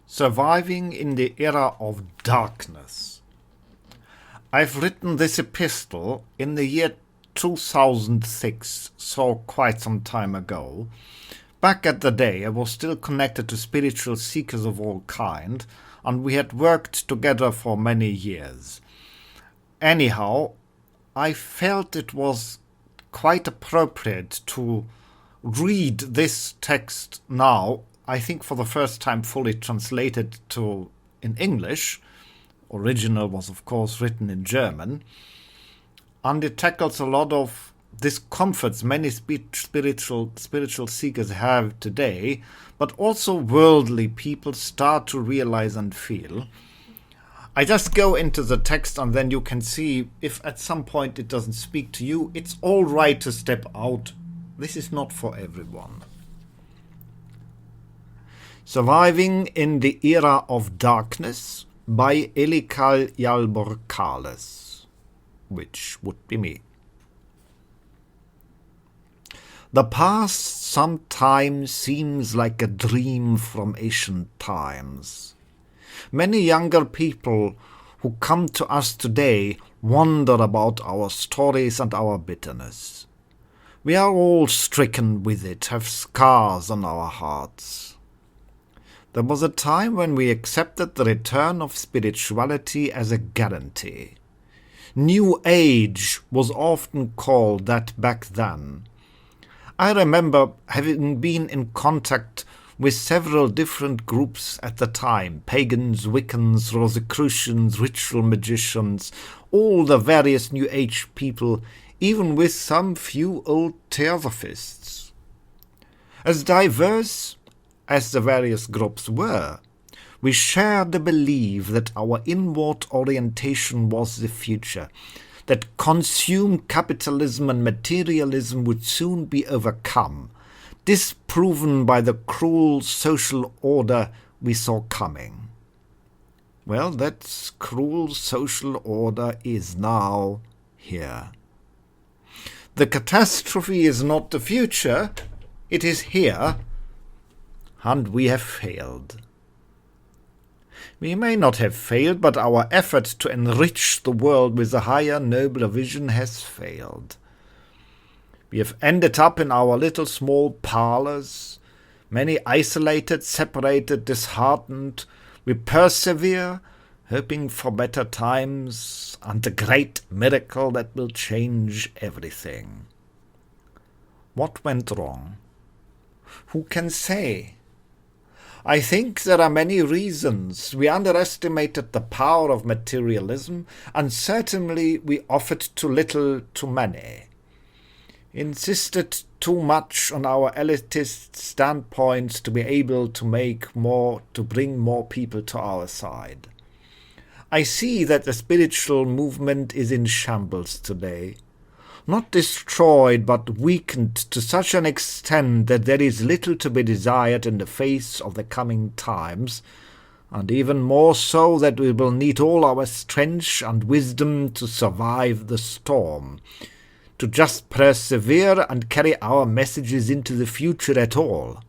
Surviving in the Era of Darkness. I've written this epistle in the year 2006, so quite some time ago. Back at the day, I was still connected to spiritual seekers of all kind, and we had worked together for many years. Anyhow, I felt it was quite appropriate to read this text now, I think for the first time fully translated in English. Original was of course written in German, and it tackles a lot of discomforts many spiritual seekers have today, but also worldly people start to realize and feel. I just go into the text and then you can see if at some point it doesn't speak to you, it's all right to step out. This is not for everyone. Surviving in the Era of Darkness by Elikal Jalborkales, which would be me. The past sometimes seems like a dream from ancient times. Many younger people who come to us today wonder about our stories and our bitterness. We are all stricken with it, have scars on our hearts. There was a time when we accepted the return of spirituality as a guarantee. New Age was often called that back then. I remember having been in contact with several different groups at the time: pagans, Wiccans, Rosicrucians, ritual magicians, all the various New Age people, even with some few old Theosophists. As diverse as the various groups were, we shared the belief that our inward orientation was the future, that consumed capitalism and materialism would soon be overcome, disproven by the cruel social order we saw coming. Well, that cruel social order is now here. The catastrophe is not the future, it is here, and we have failed. We may not have failed, but our effort to enrich the world with a higher, nobler vision has failed. We have ended up in our little small parlors, many isolated, separated, disheartened. We persevere, hoping for better times and the great miracle that will change everything. What went wrong? Who can say? I think there are many reasons. We underestimated the power of materialism, and certainly we offered too little to many. Insisted too much on our elitist standpoints to be able to bring more people to our side. I see that the spiritual movement is in shambles today. Not destroyed, but weakened to such an extent that there is little to be desired in the face of the coming times, and even more so that we will need all our strength and wisdom to survive the storm, to just persevere and carry our messages into the future at all.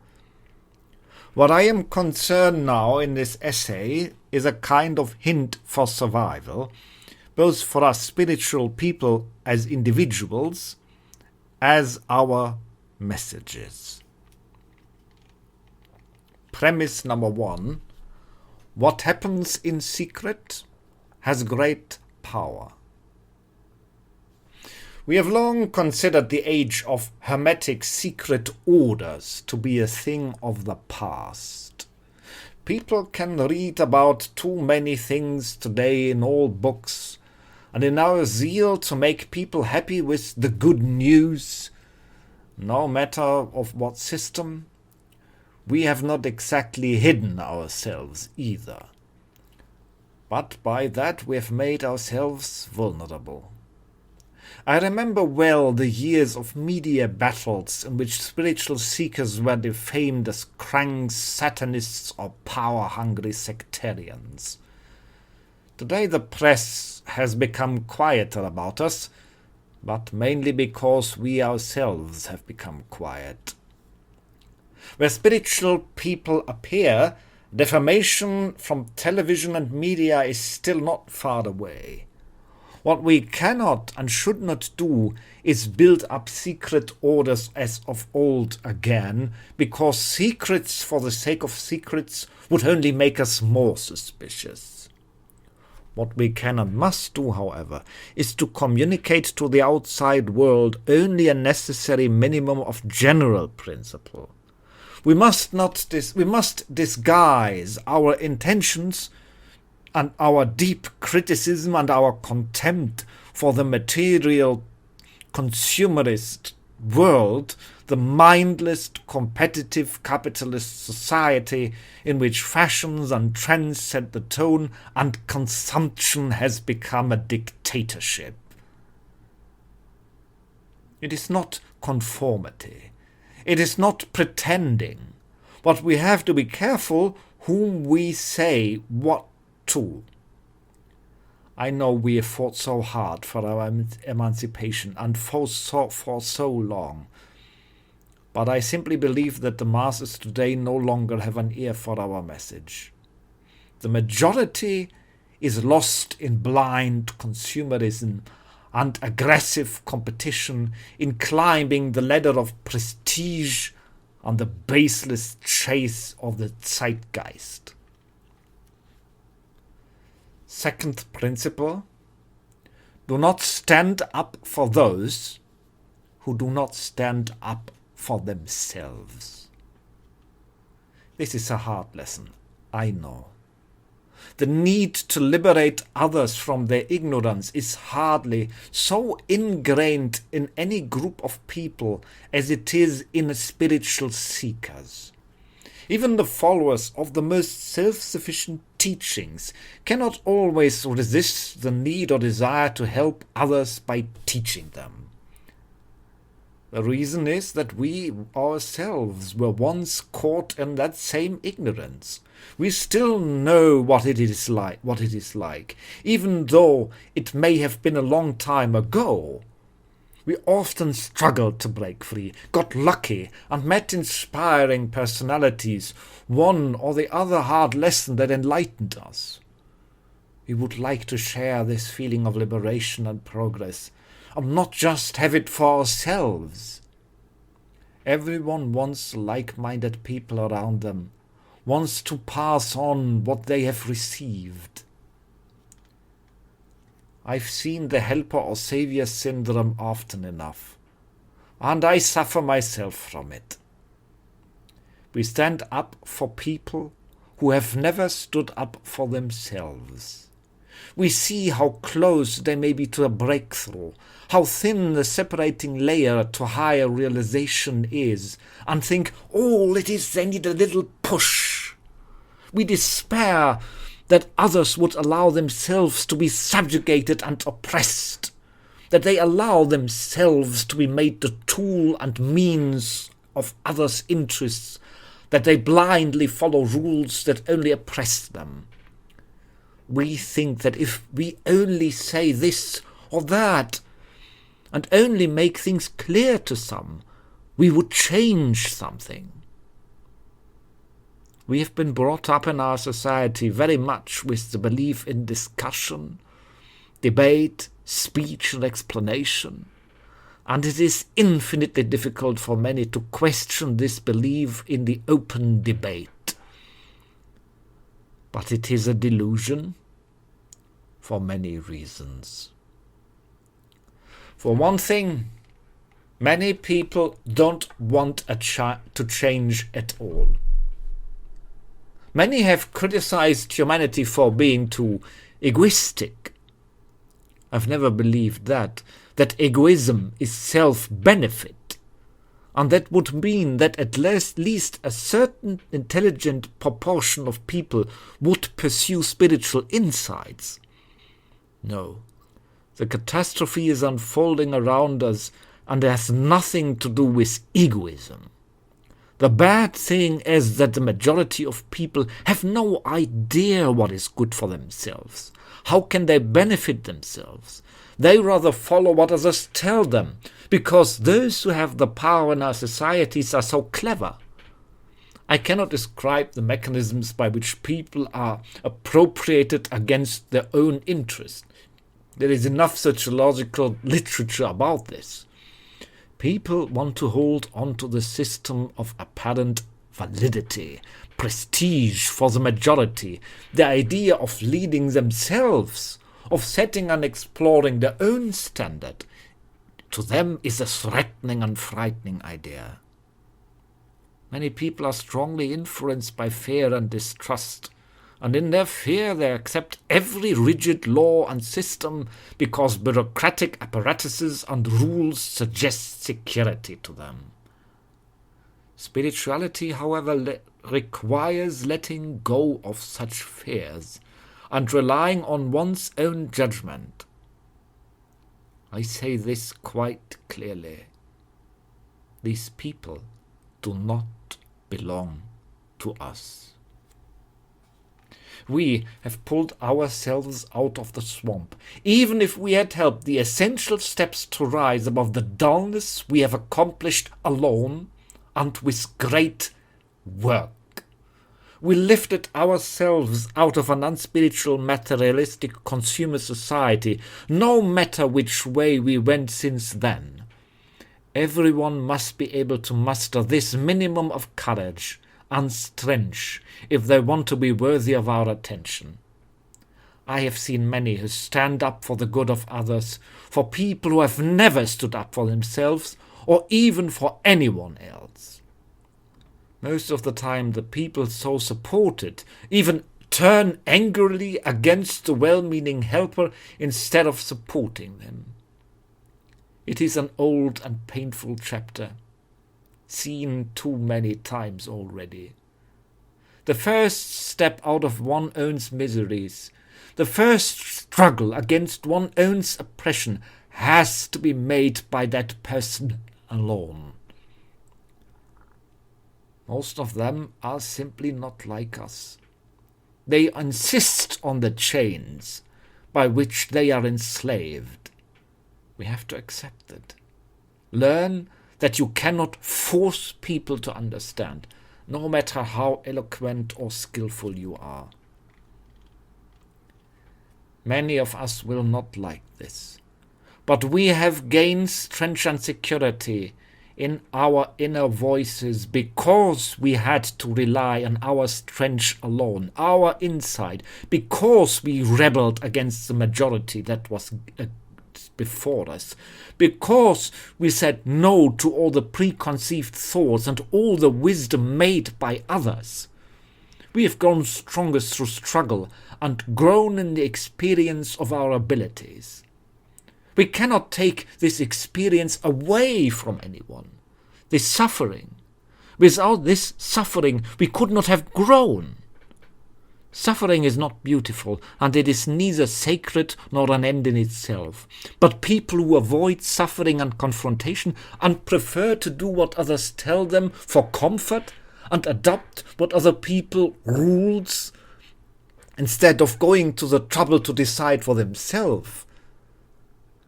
What I am concerned now in this essay is a kind of hint for survival, both for us spiritual people as individuals, as our messages. Premise number 1. What happens in secret has great power. We have long considered the age of hermetic secret orders to be a thing of the past. People can read about too many things today in all books, and in our zeal to make people happy with the good news, no matter of what system, we have not exactly hidden ourselves either. But by that we have made ourselves vulnerable. I remember well the years of media battles in which spiritual seekers were defamed as cranks, satanists, or power-hungry sectarians. Today the press has become quieter about us, but mainly because we ourselves have become quiet. Where spiritual people appear, Defamation from television and media is still not far away. What we cannot and should not do is build up secret orders as of old again, because secrets for the sake of secrets would only make us more suspicious. What we can and must do, however, is to communicate to the outside world only a necessary minimum of general principle. We must disguise our intentions and our deep criticism and our contempt for the material consumerist world, the mindless competitive capitalist society in which fashions and trends set the tone and consumption has become a dictatorship. It is not conformity. It is not pretending. But we have to be careful whom we say what to. I know we have fought so hard for our emancipation and for so long, but I simply believe that the masses today no longer have an ear for our message. The majority is lost in blind consumerism and aggressive competition, in climbing the ladder of prestige and the baseless chase of the zeitgeist. Second principle: do not stand up for those who do not stand up for themselves. This is a hard lesson, I know. The need to liberate others from their ignorance is hardly so ingrained in any group of people as it is in spiritual seekers. Even the followers of the most self-sufficient teachings cannot always resist the need or desire to help others by teaching them. The reason is that we ourselves were once caught in that same ignorance. We still know what it is like, even though it may have been a long time ago. We often struggled to break free, got lucky, and met inspiring personalities, one or the other hard lesson that enlightened us. We would like to share this feeling of liberation and progress, and not just have it for ourselves. Everyone wants like-minded people around them, wants to pass on what they have received. I've seen the helper or savior syndrome often enough, and I suffer myself from it. We stand up for people who have never stood up for themselves. We see how close they may be to a breakthrough, how thin the separating layer to higher realization is, and think all it is they need a little push. We despair that others would allow themselves to be subjugated and oppressed, that they allow themselves to be made the tool and means of others' interests, that they blindly follow rules that only oppress them. We think that if we only say this or that, and only make things clear to some, we would change something. We have been brought up in our society very much with the belief in discussion, debate, speech and explanation, and it is infinitely difficult for many to question this belief in the open debate. But it is a delusion for many reasons. For one thing, many people don't want to change at all. Many have criticized humanity for being too egoistic. I've never believed that egoism is self-benefit, and that would mean that at least a certain intelligent proportion of people would pursue spiritual insights. No, the catastrophe is unfolding around us and has nothing to do with egoism. The bad thing is that the majority of people have no idea what is good for themselves. How can they benefit themselves? They rather follow what others tell them, because those who have the power in our societies are so clever. I cannot describe the mechanisms by which people are appropriated against their own interest. There is enough sociological literature about this. People want to hold on to the system of apparent validity, prestige for the majority, the idea of leading themselves, of setting and exploring their own standard. To them is a threatening and frightening idea. Many people are strongly influenced by fear and distrust, and in their fear they accept every rigid law and system because bureaucratic apparatuses and rules suggest security to them. Spirituality, however, requires letting go of such fears and relying on one's own judgment. I say this quite clearly. These people do not belong to us. We have pulled ourselves out of the swamp. Even if we had helped the essential steps to rise above the dullness, we have accomplished alone and with great work. We lifted ourselves out of an unspiritual, materialistic consumer society, no matter which way we went since then. Everyone must be able to muster this minimum of courage and strength if they want to be worthy of our attention. I have seen many who stand up for the good of others, for people who have never stood up for themselves or even for anyone else. Most of the time the people so supported even turn angrily against the well-meaning helper instead of supporting them. It is an old and painful chapter, seen too many times already. The first step out of one's own miseries, the first struggle against one's own oppression has to be made by that person alone. Most of them are simply not like us. They insist on the chains by which they are enslaved. We have to accept it. Learn that you cannot force people to understand, no matter how eloquent or skillful you are. Many of us will not like this, but we have gained strength and security in our inner voices because we had to rely on our strength alone, our inside, because we rebelled against the majority that was before us, because we said no to all the preconceived thoughts and all the wisdom made by others. We have grown strongest through struggle and grown in the experience of our abilities. We cannot take this experience away from anyone. This suffering. Without this suffering, we could not have grown. Suffering is not beautiful, and it is neither sacred nor an end in itself. But people who avoid suffering and confrontation and prefer to do what others tell them for comfort and adopt what other people rules instead of going to the trouble to decide for themselves,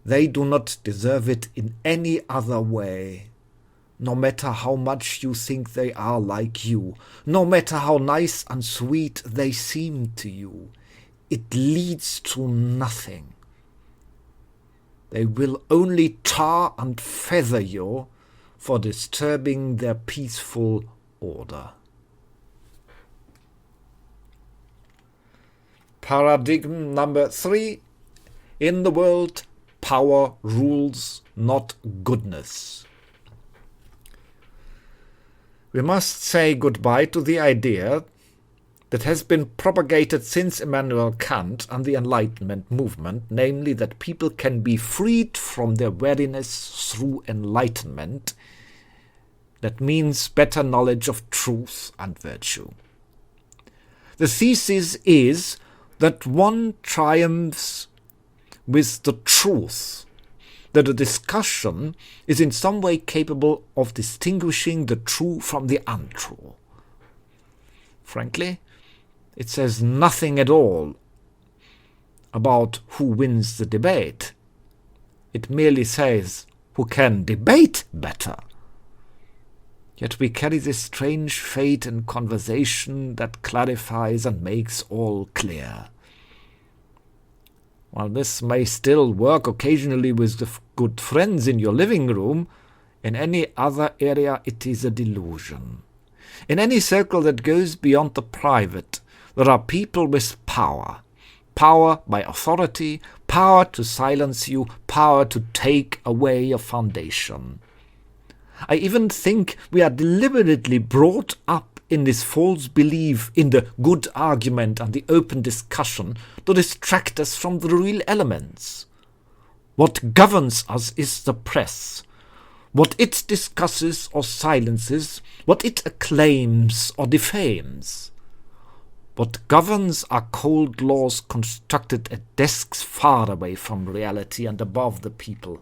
they do not deserve it in any other way. No matter how much you think they are like you, no matter how nice and sweet they seem to you, it leads to nothing. They will only tar and feather you for disturbing their peaceful order. Paradigm number 3. In the world, power rules, not goodness. We must say goodbye to the idea that has been propagated since Immanuel Kant and the Enlightenment movement, namely that people can be freed from their weariness through enlightenment. That means better knowledge of truth and virtue. The thesis is that one triumphs with the truth, that a discussion is in some way capable of distinguishing the true from the untrue. Frankly, it says nothing at all about who wins the debate. It merely says who can debate better. Yet we carry this strange fate in conversation that clarifies and makes all clear. While this may still work occasionally with the good friends in your living room, in any other area it is a delusion. In any circle that goes beyond the private, there are people with power. Power by authority, power to silence you, power to take away your foundation. I even think we are deliberately brought up in this false belief in the good argument and the open discussion to distract us from the real elements. What governs us is the press. What it discusses or silences, what it acclaims or defames. What governs are cold laws constructed at desks far away from reality and above the people.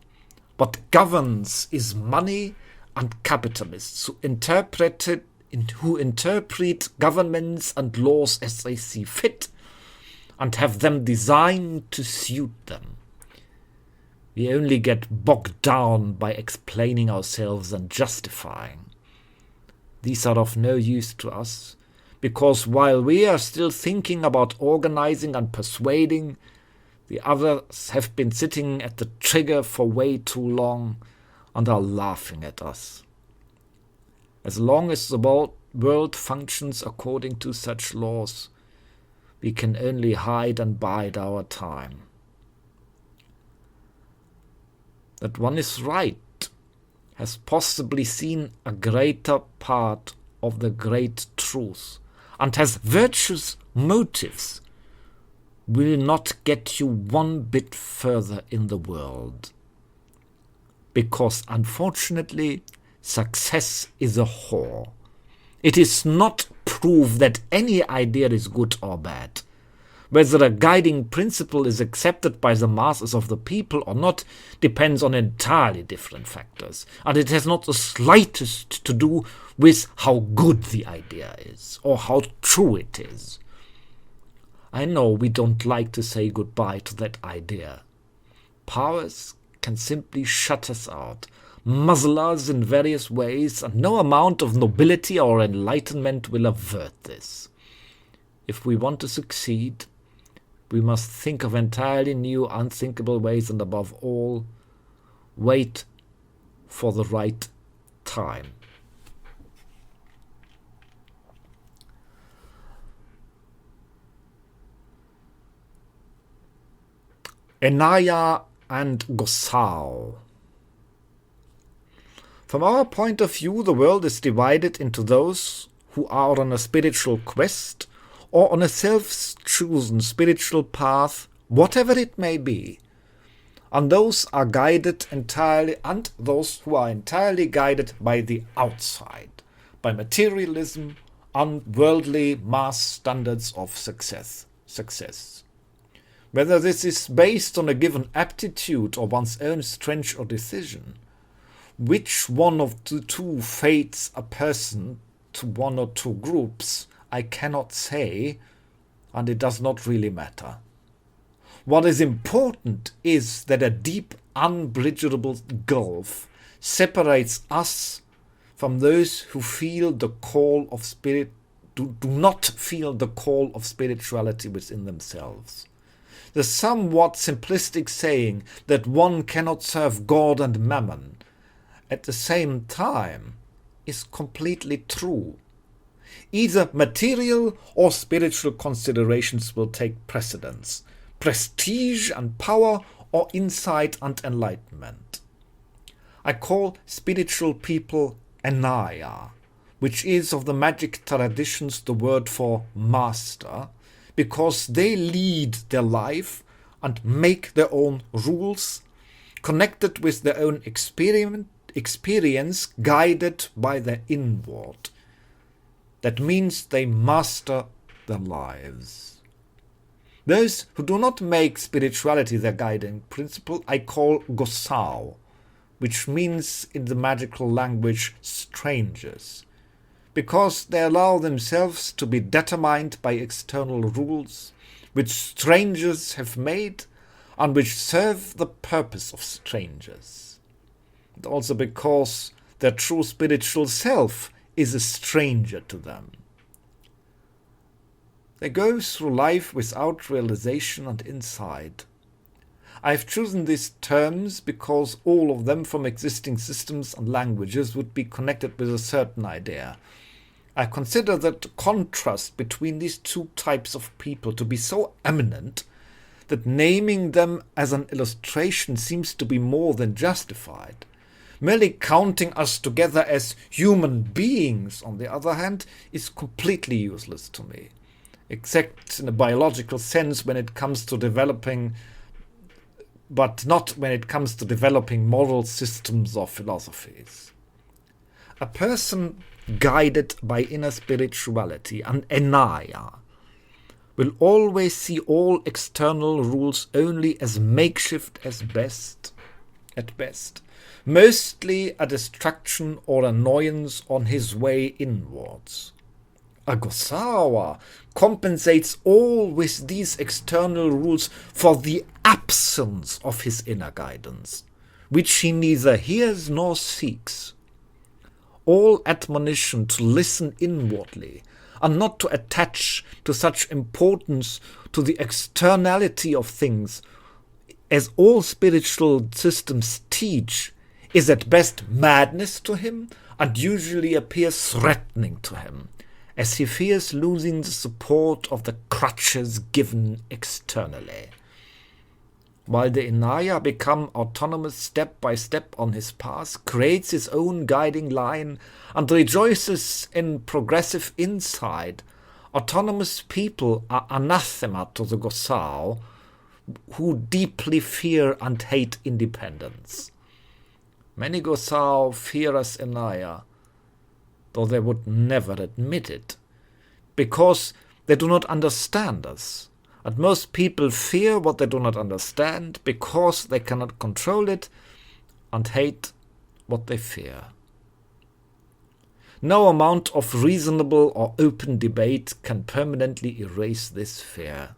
What governs is money and capitalists who interpret governments and laws as they see fit and have them designed to suit them. We only get bogged down by explaining ourselves and justifying. These are of no use to us, because while we are still thinking about organizing and persuading, the others have been sitting at the trigger for way too long and are laughing at us. As long as the world functions according to such laws, we can only hide and bide our time. That one is right has possibly seen a greater part of the great truth and has virtuous motives will not get you one bit further in the world. Because, unfortunately, success is a whore. It is not proof that any idea is good or bad. Whether a guiding principle is accepted by the masses of the people or not depends on entirely different factors, and it has not the slightest to do with how good the idea is or how true it is. I know we don't like to say goodbye to that idea. Powers can simply shut us out, muzzle us in various ways, and no amount of nobility or enlightenment will avert this. If we want to succeed, we must think of entirely new, unthinkable ways, and above all, wait for the right time. Enaya and Gosao. From our point of view, the world is divided into those who are on a spiritual quest or on a self-chosen spiritual path, whatever it may be, and those are guided entirely, and those who are entirely guided by the outside, by materialism and worldly mass standards of success. Whether this is based on a given aptitude or one's own strength or decision, which one of the two fates a person to one or two groups, I cannot say, and it does not really matter. What is important is that a deep, unbridgeable gulf separates us from those who feel the call of spirit, do not feel the call of spirituality within themselves. The somewhat simplistic saying that one cannot serve God and mammon at the same time is completely true. Either material or spiritual considerations will take precedence, prestige and power or insight and enlightenment. I call spiritual people Enaya, which is of the magic traditions the word for master, because they lead their life and make their own rules, connected with their own experience, guided by their inward. That means they master their lives. Those who do not make spirituality their guiding principle I call Gosao, which means in the magical language strangers, because they allow themselves to be determined by external rules which strangers have made and which serve the purpose of strangers. And also because their true spiritual self is a stranger to them. They go through life without realization and insight. I have chosen these terms because all of them from existing systems and languages would be connected with a certain idea. I consider that the contrast between these two types of people to be so eminent that naming them as an illustration seems to be more than justified. Merely counting us together as human beings, on the other hand, is completely useless to me, except in a biological sense when it comes to developing, but not when it comes to developing moral systems or philosophies. A person guided by inner spirituality, an enaya, will always see all external rules only as makeshift at best, mostly a distraction or annoyance on his way inwards. A Gosawa compensates all with these external rules for the absence of his inner guidance, which he neither hears nor seeks. All admonition to listen inwardly and not to attach to such importance to the externality of things as all spiritual systems teach is at best madness to him and usually appears threatening to him, as he fears losing the support of the crutches given externally. While the Inaya become autonomous step by step on his path, creates his own guiding line, and rejoices in progressive insight, autonomous people are anathema to the Gosao, who deeply fear and hate independence. Many Gosao fear us Inaya, though they would never admit it, because they do not understand us. And most people fear what they do not understand because they cannot control it and hate what they fear. No amount of reasonable or open debate can permanently erase this fear.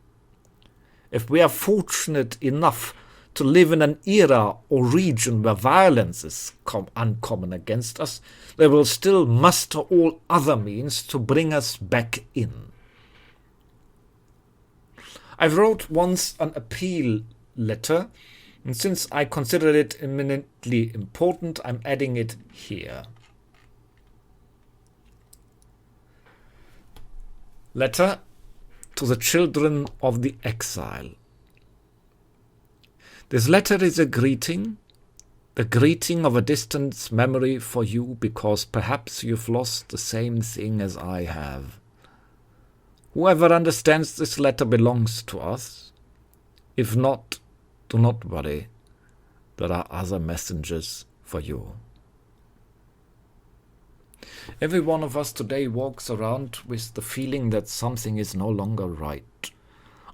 If we are fortunate enough to live in an era or region where violence is uncommon against us, they will still muster all other means to bring us back in. I wrote once an appeal letter, and since I consider it eminently important, I'm adding it here. Letter to the children of the exile. This letter is a greeting, the greeting of a distant memory for you, because perhaps you've lost the same thing as I have. Whoever understands this letter belongs to us. If not, do not worry. There are other messengers for you. Every one of us today walks around with the feeling that something is no longer right,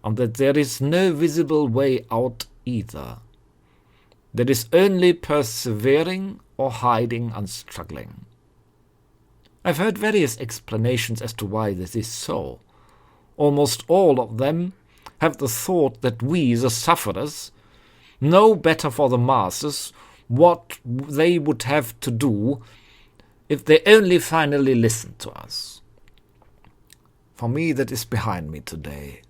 and that there is no visible way out either. There is only persevering or hiding and struggling. I've heard various explanations as to why this is so. Almost all of them have the thought that we, the sufferers, know better for the masses what they would have to do if they only finally listened to us. For me, that is behind me today.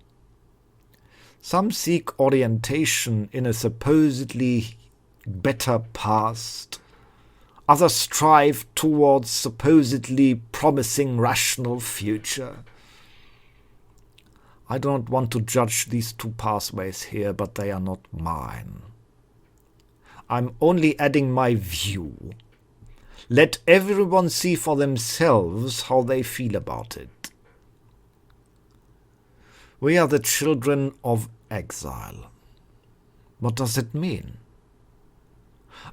Some seek orientation in a supposedly better past. Others strive towards supposedly promising rational future. I don't want to judge these two pathways here, but they are not mine. I'm only adding my view. Let everyone see for themselves how they feel about it. We are the children of exile. What does it mean?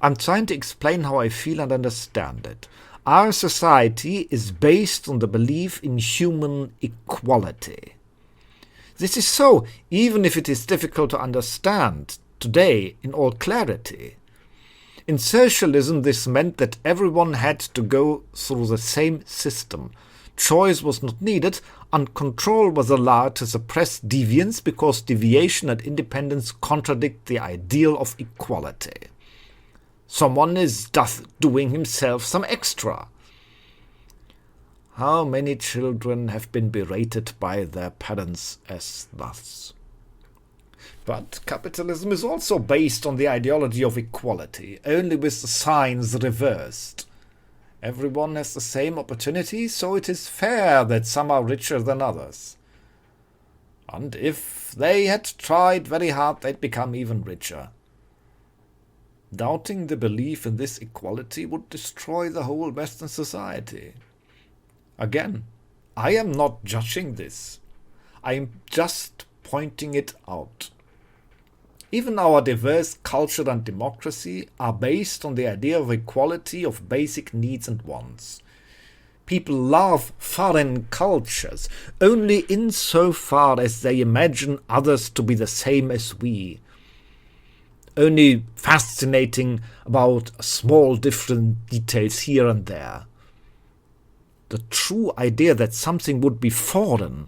I'm trying to explain how I feel and understand it. Our society is based on the belief in human equality. This is so, even if it is difficult to understand today in all clarity. In socialism, this meant that everyone had to go through the same system. Choice was not needed, and control was allowed to suppress deviance because deviation and independence contradict the ideal of equality. Someone is doing himself some extra. How many children have been berated by their parents as thus? But capitalism is also based on the ideology of equality, only with the signs reversed. Everyone has the same opportunity, so it is fair that some are richer than others. And if they had tried very hard, they'd become even richer. Doubting the belief in this equality would destroy the whole Western society. Again, I am not judging this. I am just pointing it out. Even our diverse culture and democracy are based on the idea of equality of basic needs and wants. People love foreign cultures only insofar as they imagine others to be the same as we. Only fascinating about small different details here and there. The true idea that something would be foreign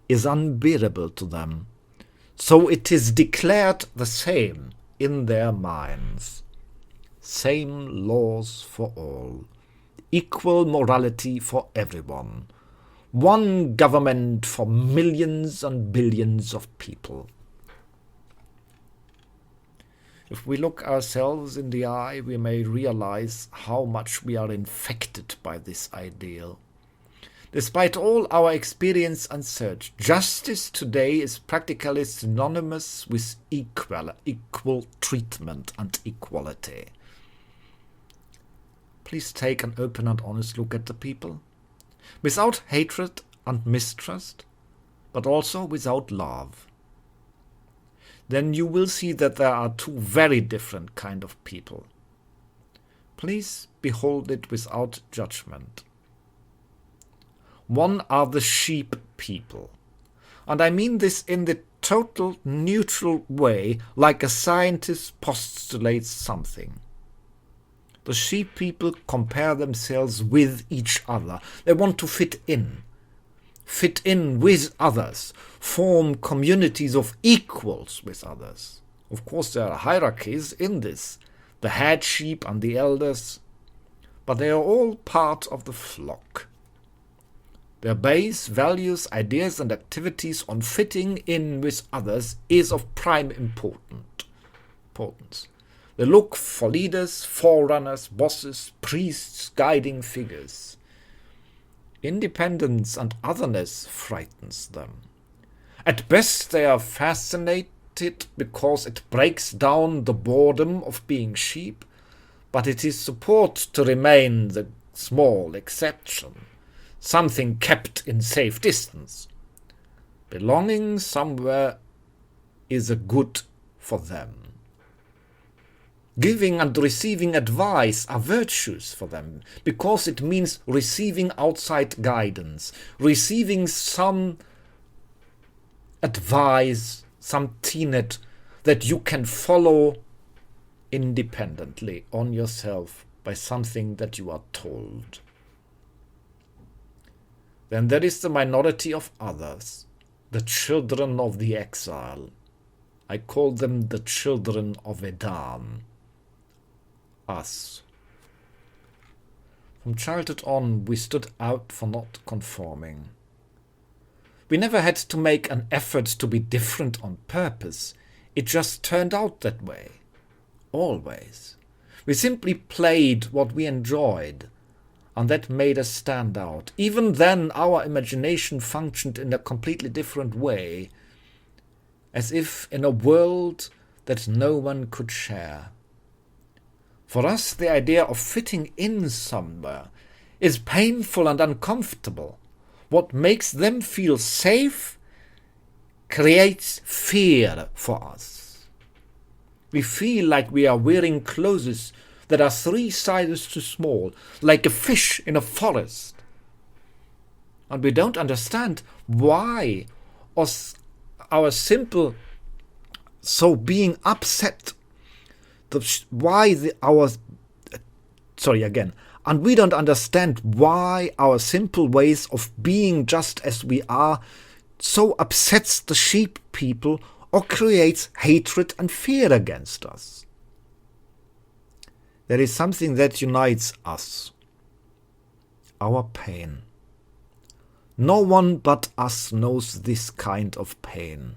is unbearable to them. So it is declared the same in their minds. Same laws for all. Equal morality for everyone. One government for millions and billions of people. If we look ourselves in the eye, we may realize how much we are infected by this ideal. Despite all our experience and search, justice today is practically synonymous with equal treatment and equality. Please take an open and honest look at the people, without hatred and mistrust, but also without love. Then you will see that there are two very different kinds of people. Please behold it without judgment. One are the sheep people, and I mean this in the total neutral way, like a scientist postulates something. The sheep people compare themselves with each other. They want to fit in with others, form communities of equals with others. Of course, there are hierarchies in this, the head sheep and the elders, but they are all part of the flock. Their base, values, ideas and activities on fitting in with others is of prime importance. They look for leaders, forerunners, bosses, priests, guiding figures. Independence and otherness frightens them. At best they are fascinated because it breaks down the boredom of being sheep, but it is support to remain the small exception, something kept in safe distance. Belonging somewhere is a good for them. Giving and receiving advice are virtues for them, because it means receiving outside guidance, receiving some advice, some tenet that you can follow independently on yourself by something that you are told. Then there is the minority of others, the children of the exile. I call them the children of Edan. Us. From childhood on, we stood out for not conforming. We never had to make an effort to be different on purpose. It just turned out that way. Always. We simply played what we enjoyed, and that made us stand out. Even then, our imagination functioned in a completely different way, as if in a world that no one could share. For us, the idea of fitting in somewhere is painful and uncomfortable. What makes them feel safe creates fear for us. We feel like we are wearing clothes that are 3 sizes too small, like a fish in a forest. And we don't understand why our simple being upset. And we don't understand why our simple ways of being just as we are so upsets the sheep people or creates hatred and fear against us. There is something that unites us. Our pain. No one but us knows this kind of pain.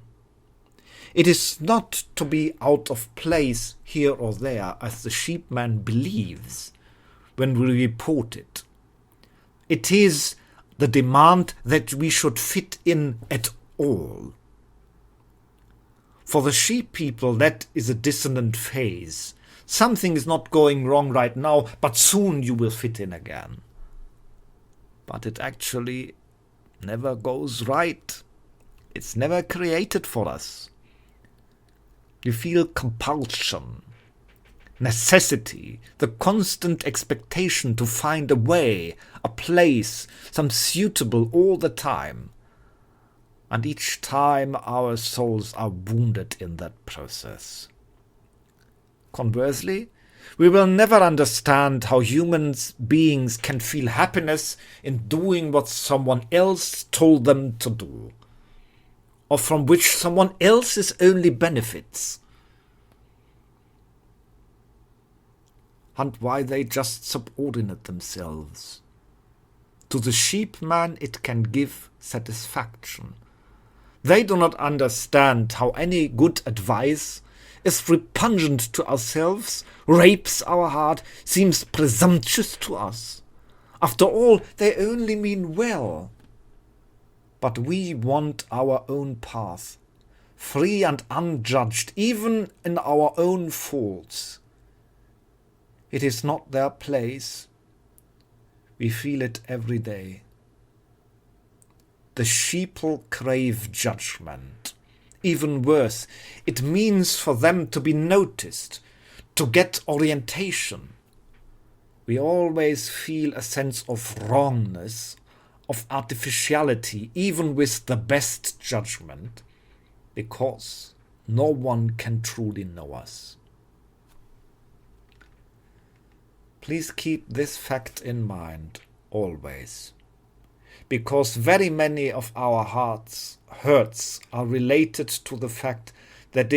It is not to be out of place here or there, as the sheepman believes when we report it. It is the demand that we should fit in at all. For the sheep people, that is a dissonant phase. Something is not going wrong right now, but soon you will fit in again. But it actually never goes right. It's never created for us. You feel compulsion, necessity, the constant expectation to find a way, a place, some suitable all the time. And each time our souls are wounded in that process. Conversely, we will never understand how human beings can feel happiness in doing what someone else told them to do, or from which someone else's only benefits, and why they just subordinate themselves. To the sheepman it can give satisfaction. They do not understand how any good advice is repugnant to ourselves, rapes our heart, seems presumptuous to us. After all, they only mean well. But we want our own path, free and unjudged, even in our own faults. It is not their place. We feel it every day. The sheeple crave judgment. Even worse, it means for them to be noticed, to get orientation. We always feel a sense of wrongness, of artificiality, even with the best judgment, because no one can truly know us. Please keep this fact in mind always, because very many of our hearts' hurts are related to the fact that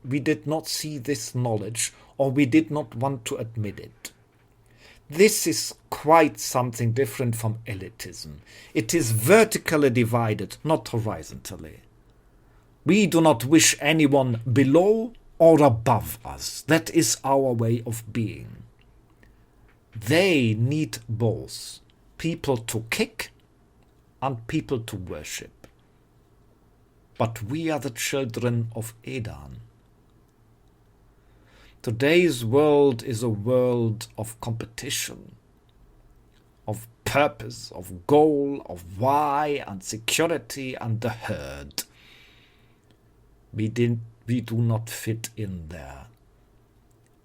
we did not see this knowledge, or we did not want to admit it. This is quite something different from elitism. It is vertically divided, not horizontally. We do not wish anyone below or above us. That is our way of being. They need both people to kick and people to worship. But we are the children of Edan. Today's world is a world of competition, of purpose, of goal, of why and security and the herd. We do not fit in there.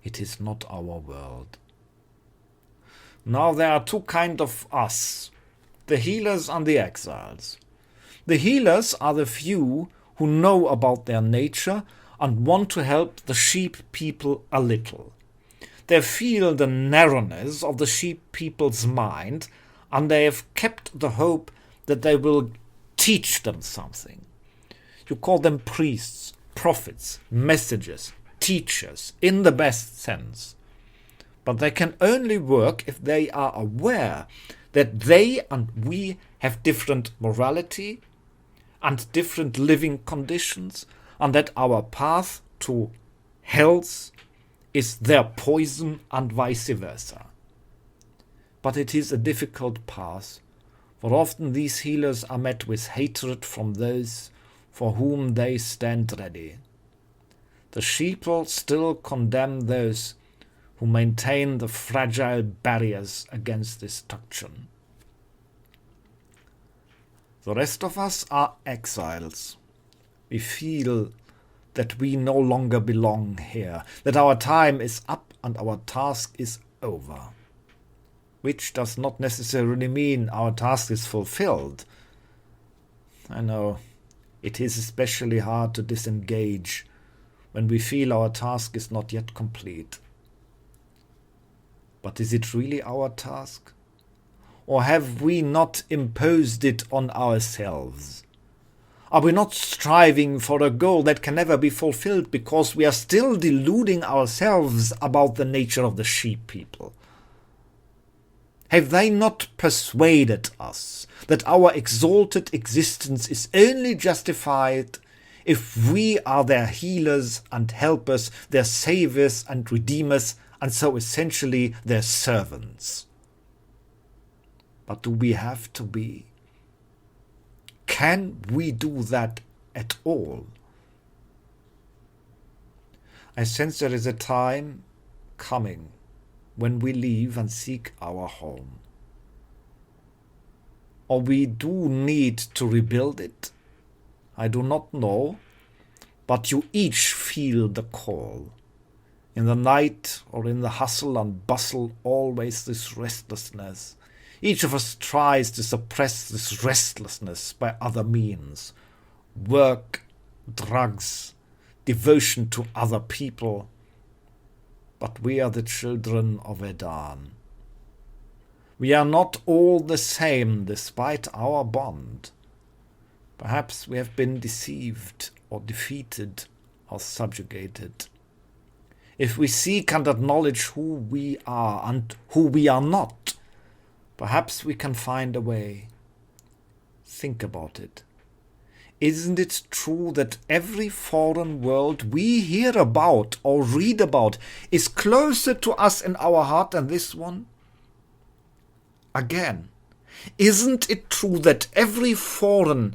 It is not our world. Now there are two kinds of us, the healers and the exiles. The healers are the few who know about their nature and want to help the sheep people a little. They feel the narrowness of the sheep people's mind, and they have kept the hope that they will teach them something. You call them priests, prophets, messengers, teachers, in the best sense. But they can only work if they are aware that they and we have different morality and different living conditions, and that our path to health is their poison and vice versa. But it is a difficult path, for often these healers are met with hatred from those for whom they stand ready. The sheeple still condemn those who maintain the fragile barriers against destruction. The rest of us are exiles. We feel that we no longer belong here, that our time is up and our task is over. Which does not necessarily mean our task is fulfilled. I know, it is especially hard to disengage when we feel our task is not yet complete. But is it really our task? Or have we not imposed it on ourselves? Are we not striving for a goal that can never be fulfilled because we are still deluding ourselves about the nature of the sheep people? Have they not persuaded us that our exalted existence is only justified if we are their healers and helpers, their saviors and redeemers, and so essentially their servants? But do we have to be? Can we do that at all? I sense there is a time coming when we leave and seek our home. Or we do need to rebuild it. I do not know, but you each feel the call. In the night or in the hustle and bustle, always this restlessness. Each of us tries to suppress this restlessness by other means. Work, drugs, devotion to other people. But we are the children of Edan. We are not all the same despite our bond. Perhaps we have been deceived or defeated or subjugated. If we seek and acknowledge who we are and who we are not, perhaps we can find a way. Think about it. Isn't it true that every foreign world we hear about or read about is closer to us in our heart than this one? Again, isn't it true that every foreign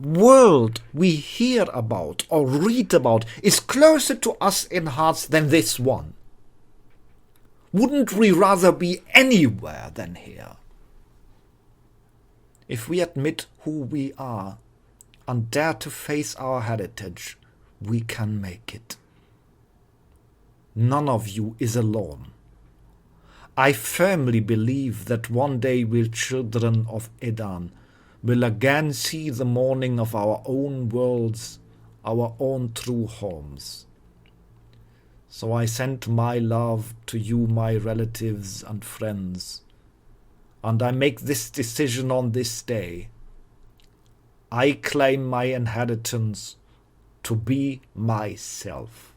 world we hear about or read about is closer to us in hearts than this one? Wouldn't we rather be anywhere than here? If we admit who we are and dare to face our heritage, we can make it. None of you is alone. I firmly believe that one day we children of Edan will again see the morning of our own worlds, our own true homes. So I send my love to you, my relatives and friends, and I make this decision on this day. I claim my inheritance to be myself.